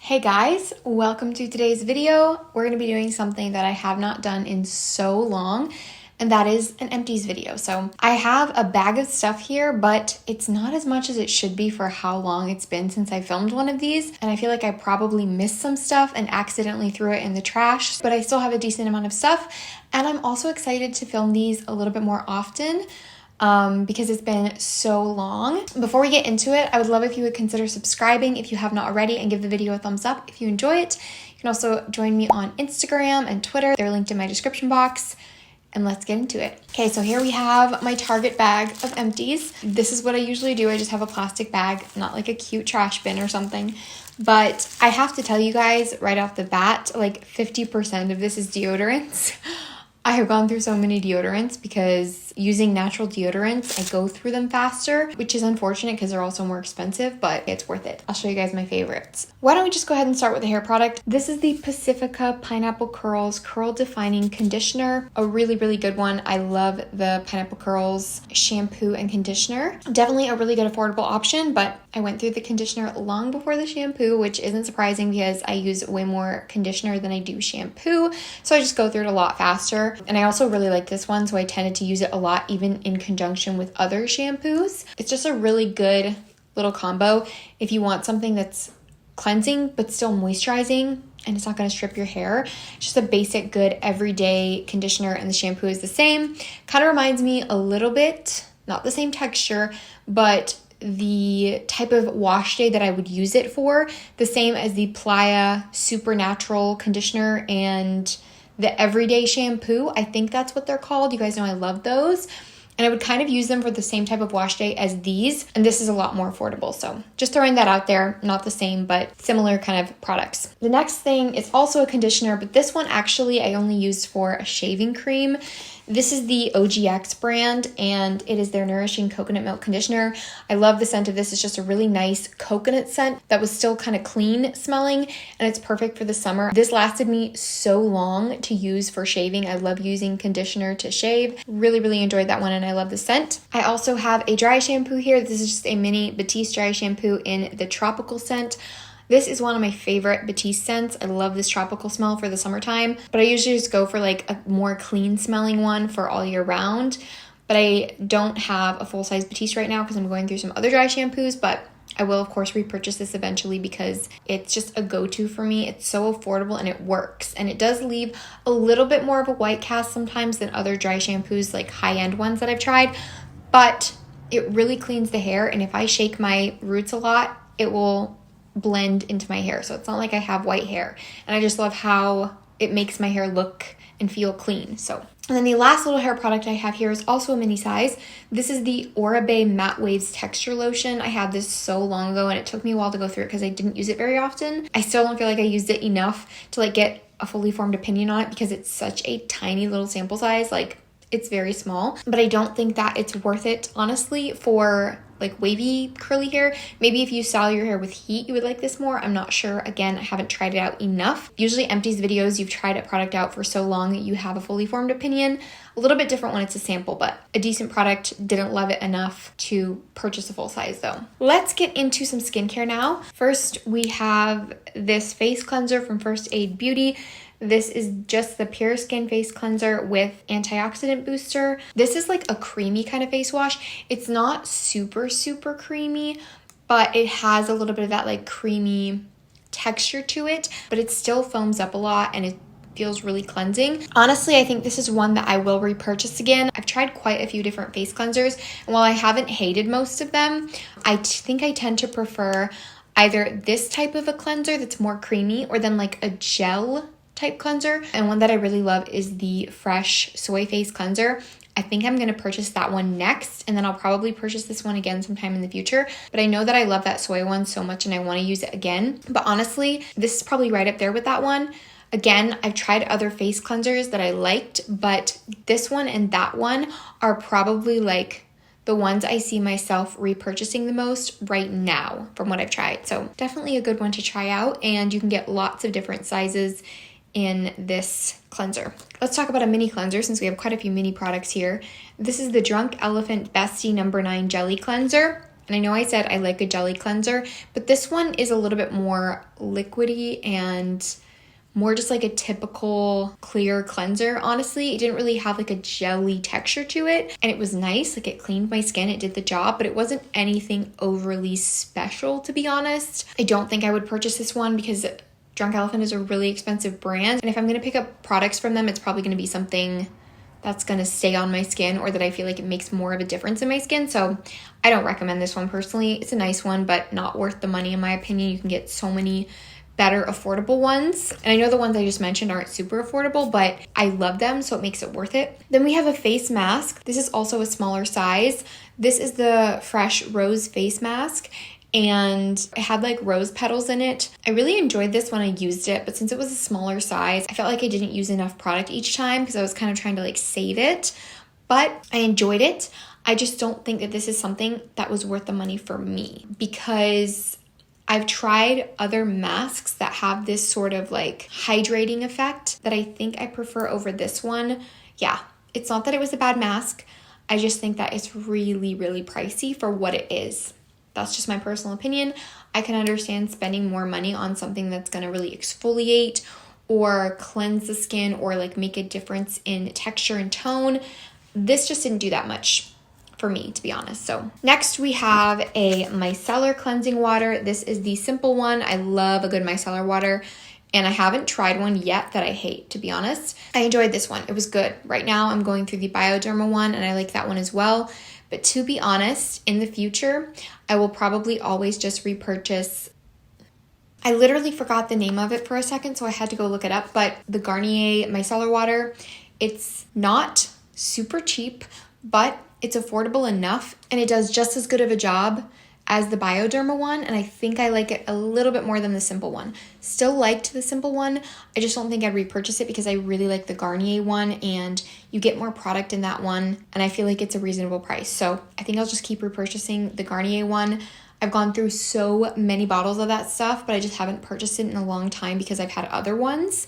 Hey guys, welcome to today's video. We're going to be doing something that I have not done in so long, and that is an empties video. So I have a bag of stuff here, but it's not as much as it should be for how long it's been since I filmed one of these. And I feel like I probably missed some stuff and accidentally threw it in the trash, but I still have a decent amount of stuff. And I'm also excited to film these a little bit more often. Because it's been so long. Before we get into it, I would love if you would consider subscribing if you have not already and give the video a thumbs up if you enjoy it. You can also join me on Instagram and Twitter. They're linked in my description box. And let's get into it. Okay, so here we have my Target bag of empties. This is what I usually do. I just have a plastic bag, not like a cute trash bin or something. But I have to tell you guys right off the bat, like 50% of this is deodorants. I have gone through so many deodorants because using natural deodorants, I go through them faster, which is unfortunate because they're also more expensive, but it's worth it. I'll show you guys my favorites. Why don't we just go ahead and start with the hair product? This is the Pacifica Pineapple Curls Curl Defining Conditioner. A really, really good one. I love the Pineapple Curls shampoo and conditioner. Definitely a really good affordable option, but I went through the conditioner long before the shampoo, which isn't surprising because I use way more conditioner than I do shampoo. So I just go through it a lot faster. And I also really like this one, so I tended to use it a lot even in conjunction with other shampoos. It's just a really good little combo if you want something that's cleansing but still moisturizing and it's not going to strip your hair. It's just a basic good everyday conditioner, and the shampoo is the same. Kind of reminds me a little bit, not the same texture, but the type of wash day that I would use it for, the same as the Playa Supernatural conditioner and the everyday shampoo. I think that's what they're called. You guys know I love those. And I would kind of use them for the same type of wash day as these. And this is a lot more affordable. So just throwing that out there, not the same, but similar kind of products. The next thing is also a conditioner, but this one actually I only used for a shaving cream. This is the OGX brand, and it is their Nourishing Coconut Milk Conditioner. I love the scent of this. It's just a really nice coconut scent that was still kind of clean smelling, and it's perfect for the summer. This lasted me so long to use for shaving. I love using conditioner to shave. Really, really enjoyed that one, and I love the scent. I also have a dry shampoo here. This is just a mini Batiste dry shampoo in the tropical scent. This is one of my favorite Batiste scents. I love this tropical smell for the summertime, but I usually just go for like a more clean smelling one for all year round. But I don't have a full-size Batiste right now because I'm going through some other dry shampoos, but I will of course repurchase this eventually because it's just a go-to for me. It's so affordable and it works. And it does leave a little bit more of a white cast sometimes than other dry shampoos, like high-end ones that I've tried, but it really cleans the hair. And if I shake my roots a lot, it will blend into my hair. So it's not like I have white hair. And I just love how it makes my hair look and feel clean. And then the last little hair product I have here is also a mini size. This is the Oribe Matte Waves Texture Lotion. I had this so long ago and it took me a while to go through it because I didn't use it very often. I still don't feel like I used it enough to like get a fully formed opinion on it because it's such a tiny little sample size. Like, it's very small, but I don't think that it's worth it, honestly, for like wavy curly hair. Maybe if you style your hair with heat, you would like this more. I'm not sure. Again, I haven't tried it out enough. Usually empties videos, you've tried a product out for so long that you have a fully formed opinion. A little bit different when it's a sample, but a decent product. Didn't love it enough to purchase a full size though. Let's get into some skincare now. First, we have this face cleanser from First Aid Beauty. This is just the Pure Skin Face Cleanser with Antioxidant Booster. This is like a creamy kind of face wash. It's not super, super creamy, but it has a little bit of that like creamy texture to it, but it still foams up a lot and it feels really cleansing. Honestly, I think this is one that I will repurchase again. I've tried quite a few different face cleansers, and while I haven't hated most of them, I think I tend to prefer either this type of a cleanser that's more creamy or then like a gel type cleanser. And one that I really love is the Fresh Soy Face Cleanser. I think I'm going to purchase that one next, and then I'll probably purchase this one again sometime in the future. But I know that I love that soy one so much and I want to use it again. But honestly, this is probably right up there with that one. Again, I've tried other face cleansers that I liked, but this one and that one are probably like the ones I see myself repurchasing the most right now from what I've tried. So definitely a good one to try out, and you can get lots of different sizes in this cleanser. Let's talk about a mini cleanser since we have quite a few mini products here. This is the Drunk Elephant Bestie No. 9 Jelly Cleanser. And I know I said I like a jelly cleanser, but this one is a little bit more liquidy and more just like a typical clear cleanser, honestly. It didn't really have like a jelly texture to it, and it was nice. Like, it cleaned my skin, it did the job, but it wasn't anything overly special, to be honest. I don't think I would purchase this one because Drunk Elephant is a really expensive brand, and if I'm gonna pick up products from them, it's probably gonna be something that's gonna stay on my skin or that I feel like it makes more of a difference in my skin. So I don't recommend this one personally. It's a nice one, but not worth the money in my opinion. You can get so many better affordable ones. And I know the ones I just mentioned aren't super affordable, but I love them, so it makes it worth it. Then we have a face mask. This is also a smaller size. This is the Fresh Rose Face Mask, and it had like rose petals in it. I really enjoyed this when I used it, but since it was a smaller size, I felt like I didn't use enough product each time because I was kind of trying to like save it, but I enjoyed it. I just don't think that this is something that was worth the money for me, because I've tried other masks that have this sort of like hydrating effect that I think I prefer over this one. Yeah, it's not that it was a bad mask. I just think that it's really, really pricey for what it is. That's just my personal opinion. I can understand spending more money on something that's going to really exfoliate or cleanse the skin or like make a difference in texture and tone. This just didn't do that much for me, to be honest. So next we have a Micellar cleansing water. This is the simple one. I love a good Micellar water, and I haven't tried one yet that I hate, to be honest. I enjoyed this one. It was good. Right now I'm going through the Bioderma one, and I like that one as well. But to be honest, in the future, I will probably always just repurchase. I literally forgot the name of it for a second, so I had to go look it up. But the Garnier Micellar water, it's not super cheap, but it's affordable enough, and it does just as good of a job as the Bioderma one, and I think I like it a little bit more than the simple one. Still liked the simple one. I just don't think I'd repurchase it because I really like the Garnier one, and you get more product in that one, and I feel like it's a reasonable price. So I think I'll just keep repurchasing the Garnier one. I've gone through so many bottles of that stuff, but I just haven't purchased it in a long time because I've had other ones.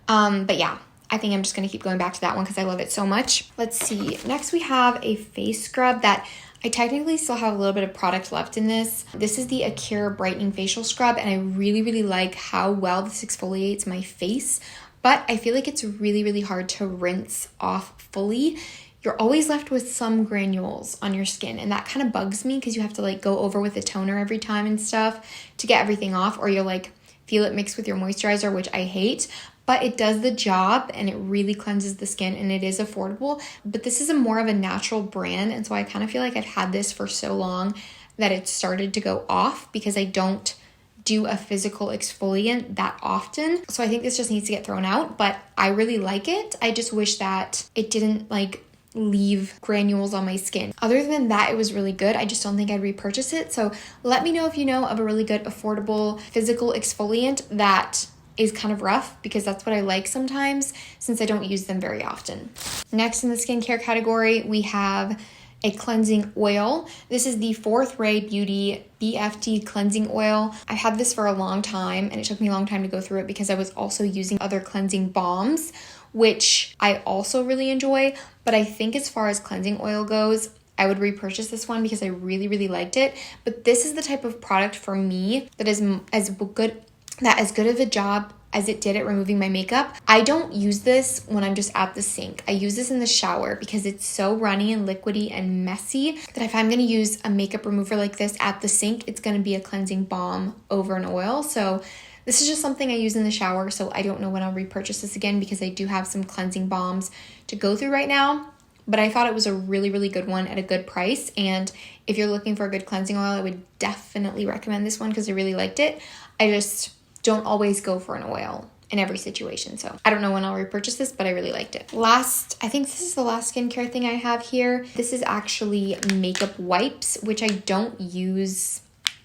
But yeah, I think I'm just going to keep going back to that one because I love it so much. Let's see. Next we have a face scrub that I technically still have a little bit of product left in this. This is the Acure Brightening Facial Scrub, and I really, really like how well this exfoliates my face, but I feel like it's really, really hard to rinse off fully. You're always left with some granules on your skin, and that kind of bugs me because you have to like go over with a toner every time and stuff to get everything off, or you'll like feel it mixed with your moisturizer, which I hate. But it does the job, and it really cleanses the skin, and it is affordable. But this is a more of a natural brand, and so I kind of feel like I've had this for so long that it started to go off because I don't do a physical exfoliant that often. So I think this just needs to get thrown out, but I really like it. I just wish that it didn't like leave granules on my skin. Other than that, it was really good. I just don't think I'd repurchase it. So let me know if you know of a really good, affordable physical exfoliant that is kind of rough, because that's what I like sometimes since I don't use them very often. Next in the skincare category, we have a cleansing oil. This is the 4th Ray Beauty BFT cleansing oil. I had this for a long time, and it took me a long time to go through it because I was also using other cleansing balms, which I also really enjoy. But I think as far as cleansing oil goes, I would repurchase this one because I really, really liked it. But this is the type of product for me that is as good of a job as it did at removing my makeup. I don't use this when I'm just at the sink. I use this in the shower because it's so runny and liquidy and messy that if I'm going to use a makeup remover like this at the sink, it's going to be a cleansing balm over an oil. So this is just something I use in the shower, so I don't know when I'll repurchase this again because I do have some cleansing balms to go through right now. But I thought it was a really, really good one at a good price. And if you're looking for a good cleansing oil, I would definitely recommend this one because I really liked it. I just don't always go for an oil in every situation. So I don't know when I'll repurchase this, but I really liked it. Last, I think this is the last skincare thing I have here. This is actually makeup wipes, which I don't use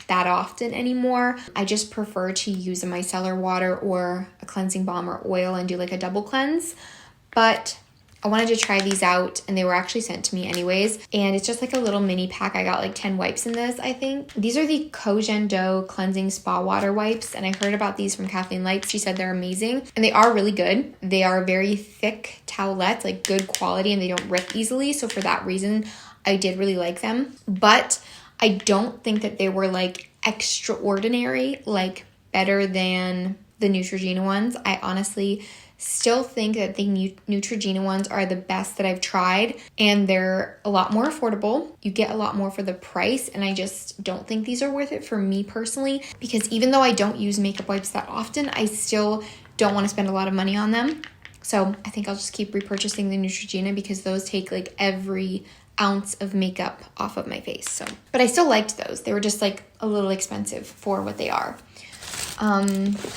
that often anymore. I just prefer to use a micellar water or a cleansing balm or oil and do like a double cleanse. But I wanted to try these out, and they were actually sent to me anyways. And it's just like a little mini pack. I got like 10 wipes in this, I think. These are the Kogen Do Cleansing Spa Water Wipes, and I heard about these from Kathleen Lights. She said they're amazing, and they are really good. They are very thick towelettes, like good quality, and they don't rip easily. So for that reason, I did really like them. But I don't think that they were like extraordinary, like better than the Neutrogena ones. I honestly still think that the Neutrogena ones are the best that I've tried, and they're a lot more affordable. You get a lot more for the price, and I just don't think these are worth it for me personally, because even though I don't use makeup wipes that often, I still don't want to spend a lot of money on them. So I think I'll just keep repurchasing the Neutrogena because those take like every ounce of makeup off of my face. So, but I still liked those. They were just like a little expensive for what they are.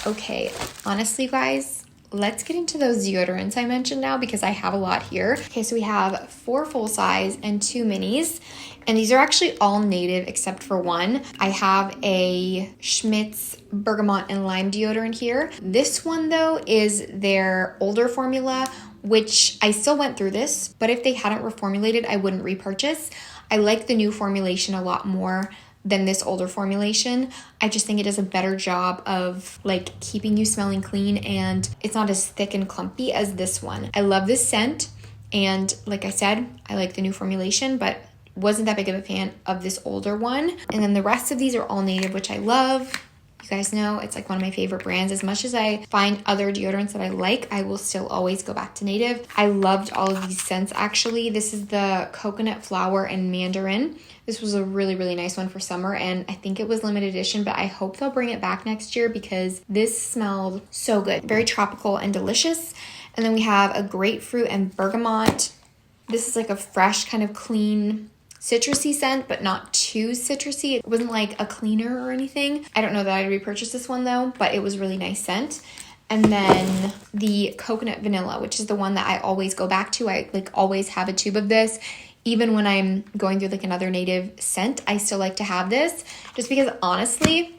Okay, honestly guys, let's get into those deodorants I mentioned now because I have a lot here. Okay, so we have 4 full size and 2 minis, and these are actually all native except for one. I have a Schmidt's Bergamot and Lime deodorant here. This one though is their older formula, which I still went through this, but if they hadn't reformulated, I wouldn't repurchase. I like the new formulation a lot more than this older formulation. I just think it does a better job of like keeping you smelling clean, and it's not as thick and clumpy as this one. I love this scent, and like I said, I like the new formulation, but wasn't that big of a fan of this older one. And then the rest of these are all native, which I love. You guys know it's like one of my favorite brands. As much as I find other deodorants that I like, I will still always go back to native. I loved all of these scents actually. This is the coconut flower and mandarin. This was a really, really nice one for summer, and I think it was limited edition, but I hope they'll bring it back next year because this smelled so good. Very tropical and delicious. And then we have a grapefruit and bergamot. This is like a fresh, kind of clean, citrusy scent, but not too citrusy. It wasn't like a cleaner or anything. I don't know that I'd repurchase this one though, but it was really nice scent. And then the coconut vanilla, which is the one that I always go back to. I like always have a tube of this. Even when I'm going through like another native scent, I still like to have this just because honestly,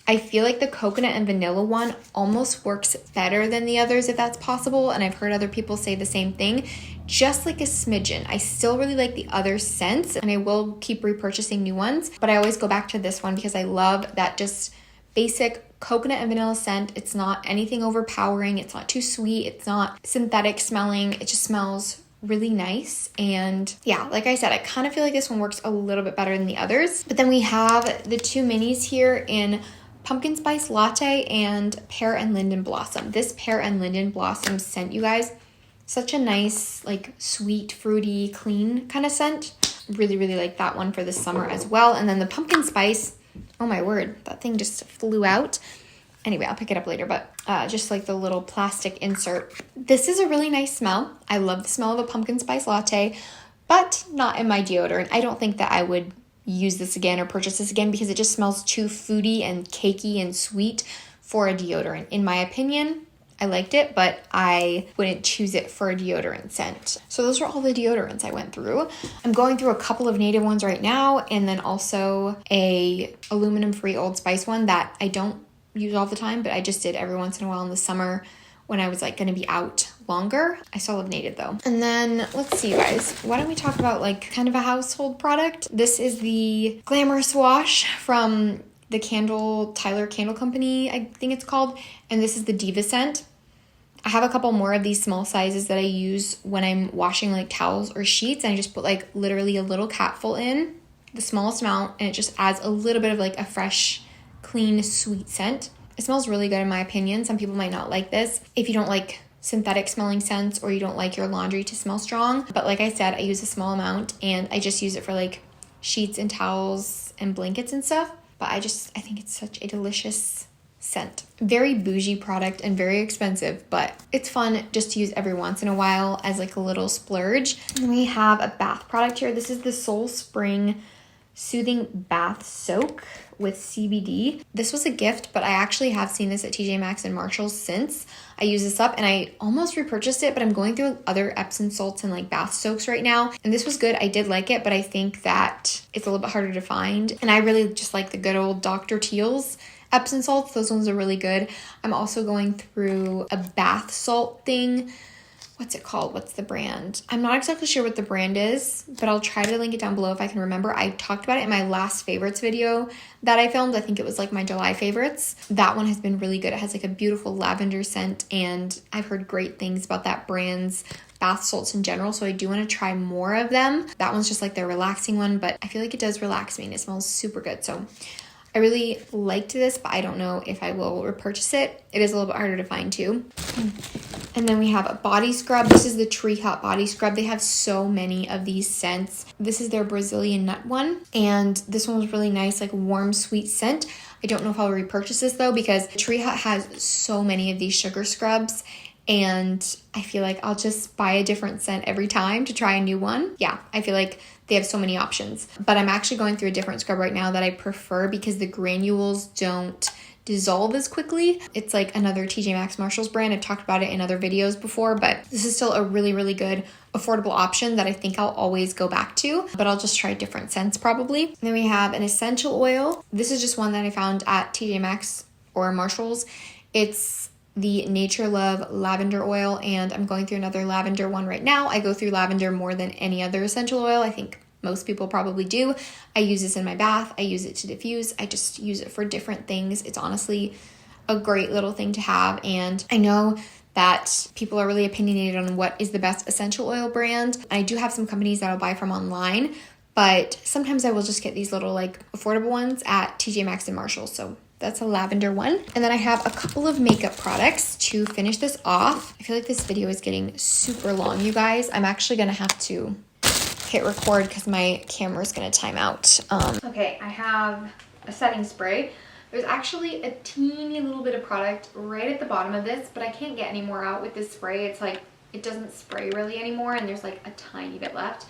I feel like the coconut and vanilla one almost works better than the others if that's possible. And I've heard other people say the same thing, just like a smidgen. I still really like the other scents and I will keep repurchasing new ones, but I always go back to this one because I love that just basic coconut and vanilla scent. It's not anything overpowering. It's not too sweet. It's not synthetic smelling. It just smells really nice. And yeah, like I said, I kind of feel like this one works a little bit better than the others. But then we have the 2 minis here in pumpkin spice latte and pear and linden blossom. This pear and linden blossom scent, you guys, such a nice, like sweet, fruity, clean kind of scent. Really, really like that one for this summer as well. And then the pumpkin spice, oh my word, that thing just flew out. Anyway, I'll pick it up later, but just like the little plastic insert. This is a really nice smell. I love the smell of a pumpkin spice latte, but not in my deodorant. I don't think that I would use this again or purchase this again because it just smells too foody and cakey and sweet for a deodorant. In my opinion, I liked it, but I wouldn't choose it for a deodorant scent. So those are all the deodorants I went through. I'm going through a couple of native ones right now, and then also a aluminum-free Old Spice one that I don't use all the time, but I just did every once in a while in the summer when I was like going to be out longer. I still love native though. And then let's see, guys, why don't we talk about like kind of a household product? This is the Glamorous Wash from the Tyler Candle Company, I think it's called. And this is the Diva scent. I have a couple more of these small sizes that I use when I'm washing like towels or sheets. And I just put like literally a little capful in, the smallest amount, and it just adds a little bit of like a fresh, clean, sweet scent. It smells really good in my opinion. Some people might not like this if you don't like synthetic smelling scents or you don't like your laundry to smell strong. But like I said, I use a small amount and I just use it for like sheets and towels and blankets and stuff. But I think it's such a delicious scent. Very bougie product and very expensive, but it's fun just to use every once in a while as like a little splurge. And we have a bath product here. This is the Soul Spring Soothing Bath Soak with CBD. This was a gift, but I actually have seen this at TJ Maxx and Marshalls since. I use this up and I almost repurchased it, but I'm going through other Epsom salts and like bath soaks right now. And this was good. I did like it, but I think that it's a little bit harder to find. And I really just like the good old Dr. Teal's Epsom salts. Those ones are really good. I'm also going through a bath salt thing. What's it called? What's the brand? I'm not exactly sure what the brand is, but I'll try to link it down below if I can remember. I talked about it in my last favorites video that I filmed. I think it was like my July favorites. That one has been really good. It has like a beautiful lavender scent, and I've heard great things about that brand's bath salts in general, so I do want to try more of them. That one's just like their relaxing one, but I feel like it does relax me and it smells super good. So I really liked this, but I don't know if I will repurchase it. It is a little bit harder to find too. And then we have a body scrub. This is the Tree Hut body scrub. They have so many of these scents. This is their Brazilian nut one. And this one was really nice, like warm, sweet scent. I don't know if I'll repurchase this though, because Tree Hut has so many of these sugar scrubs. And I feel like I'll just buy a different scent every time to try a new one. Yeah, I feel like they have so many options. But I'm actually going through a different scrub right now that I prefer because the granules don't dissolve as quickly. It's like another TJ Maxx Marshalls brand. I've talked about it in other videos before, but this is still a really, really good affordable option that I think I'll always go back to, but I'll just try different scents probably. And then we have an essential oil. This is just one that I found at TJ Maxx or Marshalls. It's the Nature Love lavender oil, and I'm going through another lavender one right now. I go through lavender more than any other essential oil. I think most people probably do. I use this in my bath. I use it to diffuse. I just use it for different things. It's honestly a great little thing to have. And I know that people are really opinionated on what is the best essential oil brand. I do have some companies that I'll buy from online, but sometimes I will just get these little like affordable ones at TJ Maxx and Marshalls. So that's a lavender one. And then I have a couple of makeup products to finish this off. I feel like this video is getting super long, you guys. I'm actually gonna have to hit record because my camera is gonna time out. Okay, I have a setting spray. There's actually a teeny little bit of product right at the bottom of this, but I can't get any more out with this spray. It's like, it doesn't spray really anymore, and there's like a tiny bit left.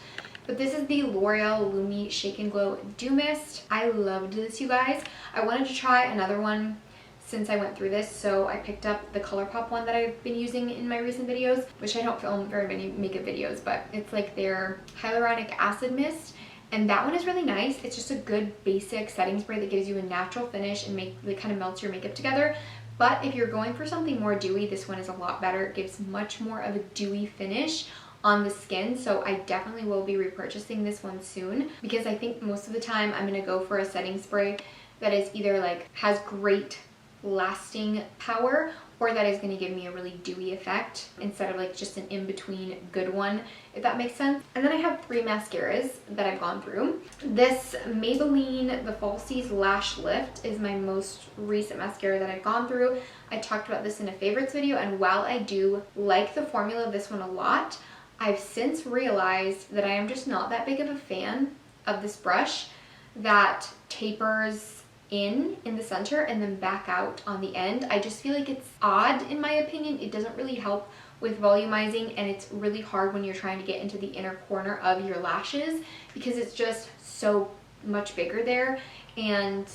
But this is the L'Oreal Lumi Shake and Glow Dew Mist. I loved this, you guys. I wanted to try another one since I went through this, so I picked up the ColourPop one that I've been using in my recent videos, which I don't film very many makeup videos, but it's like their hyaluronic acid mist, and that one is really nice. It's just a good basic setting spray that gives you a natural finish and like kind of melts your makeup together. But if you're going for something more dewy, this one is a lot better. It gives much more of a dewy finish on the skin, so I definitely will be repurchasing this one soon, because I think most of the time I'm gonna go for a setting spray that is either like has great lasting power or that is going to give me a really dewy effect instead of like just an in-between good one, if that makes sense. And then I have 3 mascaras that I've gone through. This Maybelline The Falsies Lash Lift is my most recent mascara that I've gone through. I talked about this in a favorites video, and while I do like the formula of this one a lot, I've since realized that I am just not that big of a fan of this brush that tapers in the center and then back out on the end. I just feel like it's odd in my opinion. It doesn't really help with volumizing, and it's really hard when you're trying to get into the inner corner of your lashes because it's just so much bigger there. And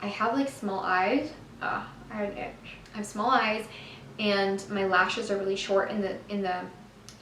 I have like small eyes. I have small eyes, and my lashes are really short in the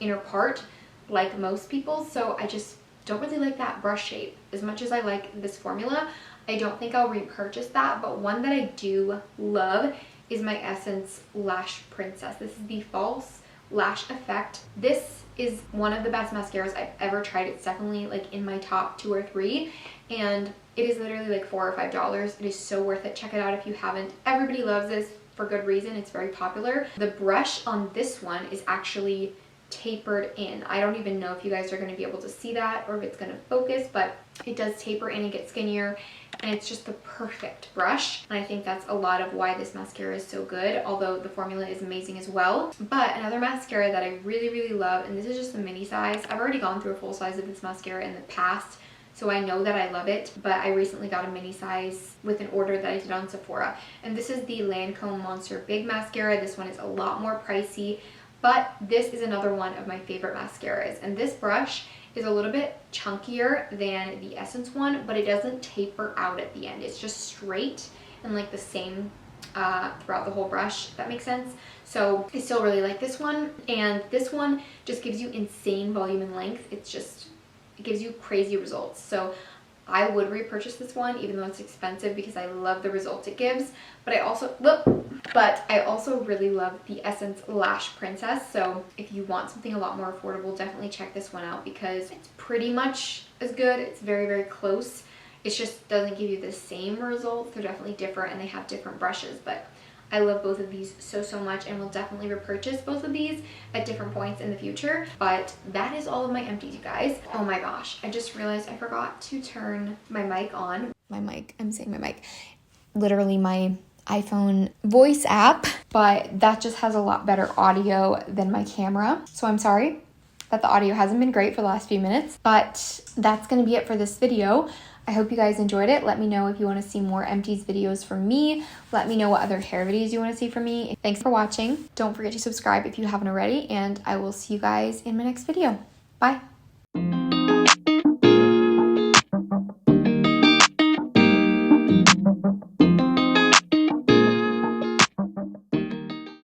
inner part like most people, so I just don't really like that brush shape. As much as I like this formula, I don't think I'll repurchase that, but one that I do love is my Essence Lash Princess. This is the False Lash Effect. This is one of the best mascaras I've ever tried. It's definitely like in my top 2 or 3, and it is literally like $4 or $5. It is so worth it. Check it out if you haven't. Everybody loves this for good reason. It's very popular. The brush on this one is actually tapered in. I don't even know if you guys are going to be able to see that or if it's going to focus, but it does taper in and get skinnier, and it's just the perfect brush. And I think that's a lot of why this mascara is so good, although the formula is amazing as well. But another mascara that I really, really love, and this is just a mini size. I've already gone through a full size of this mascara in the past, so I know that I love it, but I recently got a mini size with an order that I did on Sephora. And this is the Lancôme Monster Big Mascara. This one is a lot more pricey, but this is another one of my favorite mascaras. And this brush is a little bit chunkier than the Essence one, but it doesn't taper out at the end. It's just straight and like the same throughout the whole brush, if that makes sense. So I still really like this one, and this one just gives you insane volume and length. It gives you crazy results. So I would repurchase this one even though it's expensive because I love the results it gives. But I also really love the Essence Lash Princess. So if you want something a lot more affordable, definitely check this one out because it's pretty much as good. It's very, very close. It just doesn't give you the same results. They're definitely different and they have different brushes, but I love both of these so much and will definitely repurchase both of these at different points in the future. But that is all of my empties, you guys. Oh my gosh, I just realized I forgot to turn my mic on. I'm saying my mic. Literally my iPhone voice app, but that just has a lot better audio than my camera. So I'm sorry that the audio hasn't been great for the last few minutes, but that's gonna be it for this video. I hope you guys enjoyed it. Let me know if you want to see more empties videos from me. Let me know what other hair videos you want to see from me. Thanks for watching. Don't forget to subscribe if you haven't already, and I will see you guys in my next video. Bye.